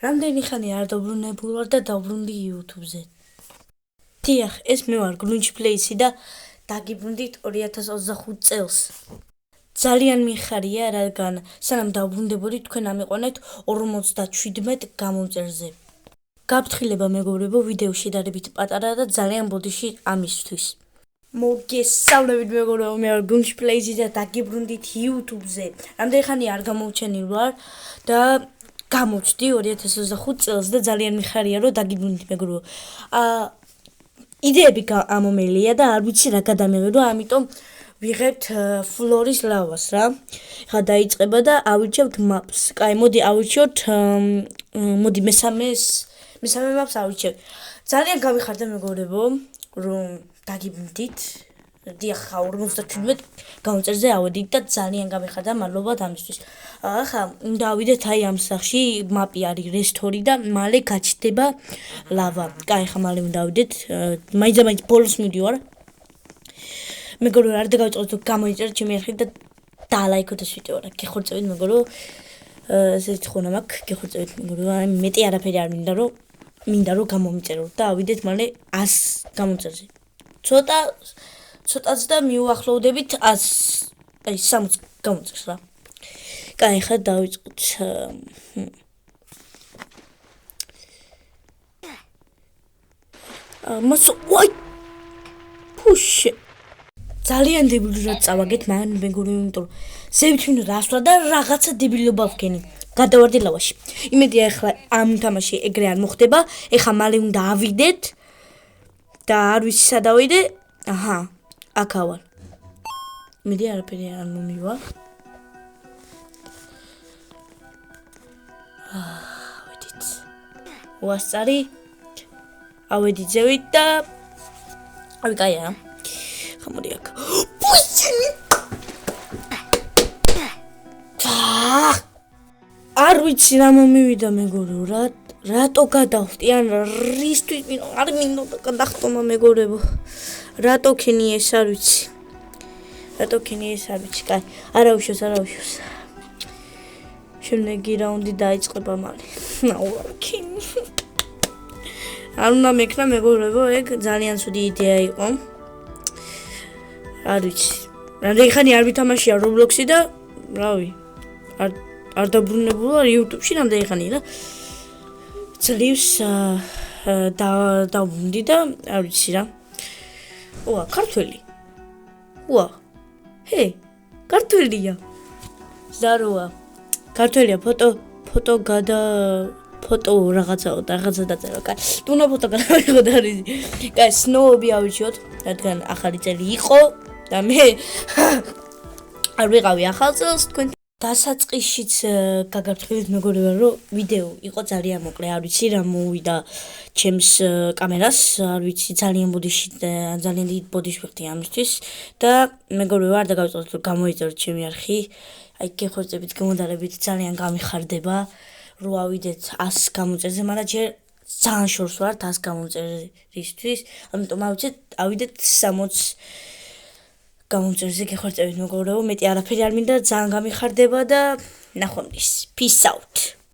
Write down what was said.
რამდენი ხანი არ დაბრუნებული ვარ და დავბრუნდი YouTube-ზე. დიახ, ეს მე ვარ Glunch Place-ი და დაგიბრუნდით 2025 წელს. ძალიან მიხარია, რადგან სანამ დავბრუნდებოდი, თქვენ ამიყვანეთ 57 გამომწერზე. გაფრთხილება მეგობრებო, ვიდეო შედარებით პატარაა და ძალიან ბოდიში ამისთვის. მოგესალმებით მეგობრებო, მე ვარ Glunch Place-ი და დაგიბრუნდით YouTube-ზე. რამდენი ხანი არ გამოვჩენილ ვარ და გამოვჩდი 2025 წელს და ძალიან მიხარია, რომ დაგიბრუნდით მეგობრებო. იდეები ამომელია და არ ვიცი რა გადამეღერო, ამიტომ ვიღებთ ფლორის ლავას რა. ხა დაიწყება და ავირჩევთ maps. კაი, მოდი ავირჩევთ მოდი მესამე maps ავირჩევთ. ძალიან გამიხარდა მეგობრებო, რომ დაგიბრუნდით. დიახ, 57 გამომწერზე ავედით და ძალიან გამიხარდა, მადლობა ამისთვის. ახლა უნდა ავიდეთ აი ამ სახში, მაპი არის რესტორი და მალე გაჩნდება ლავა. კაი, ხა მალე უნდა ავიდეთ. მაინც ბოლოს მივდივარ. მეგობრებო, არ დაგავიწყოთ გამოიწერეთ ჩემი არხით და დალაიქოთ ეს ვიდეო რა. გეხორცევით მეგობრებო. ესეთი ხონა მაქვს, გეხორცევით მეგობრებო. მეტი არაფერი არ მინდა რომ გამომიწეროთ და ავიდეთ მალე 100 გამომწერზე. ცოტაც და მივახლოვდებით 100, აი 60 გამომწერს რა. კაი, ხა დავიწყოთ. ვაი! ფუშე! ძალიან დებილურად წავაგეთ, მაგრამ მეგობრებო, იმიტომ რომ ზევით მინდა დასვლა და რაღაცა დებილობა ვქენი. გადავარდი ლავაში. იმედია ახლა ამ თამაში ეგრე არ მოხდება. ეხლა მალე უნდა ავიდეთ და არ ვიცი სად ავიდე. აჰა, აქ ავალ. იმედია არაფერი არ მომივა. ავედით. უასწარი. ავედით ზევით და აი კაია. ხამოდი აქ. პუშინი. არ ვიცი რა მომივიდა მეგობრებო, რატო გადავხდი ან რისთვის არ მინდა გადახტომა მეგობრებო. რატო ქენი ეს არ ვიცი. კაი, არა უშავს. შემდეგი რაუნდი დაიწყება მალე. ნაუქინი. არ უნდა მექნა მეგობრებო, ეგ ძალიან ცუდი იდეა იყო. არ ვიცი. რამდენი ხანი არ ვითამაშია Roblox-ი და რავი. არ დაბრუნებული ვარ YouTube-ში რამდენი ხანი რა. ძლივს დავბრუნდი და არ ვიცი რა. ოა, ქართველი. ოა. ჰე, ქართველია. ზაროა. ქართველია, ფოტო რაღაცა დაწერა. კაი, თუნდა ფოტო გადავიღო და არის. კაი, სნოუბი ავიჩიოთ, რადგან ახალი წელი იყო და მე არ ვიყავი ახალ წელს თქვენ დასაწყისშიც გაგაფრთხილეთ მეგობრებო, რომ ვიდეო იყო ძალიან მოკლე, არ ვიცი რა მოვიდა ჩემს კამერას, არ ვიცი ძალიან ბოდიში და ძალიან დიდ ბოდიში ვიხდი ამისთვის და მეგობრებო, არ დაგავიწყოთ რომ გამოიწეროთ ჩემი არხი. აი გეხორცებით, გამოდარებით, ძალიან გამიხარდება რომ ავიდეთ 100 გამომწერზე, მაგრამ ჯერ ძალიან შორს ვართ 100 გამომწერისთვის, ამიტომ ავიდეთ 60 გამომწერზე. გეხორცებით მეგობრებო, მეტი არაფერი არ მინდა, ძალიან გამიხარდება და ნახვამდის. Peace out.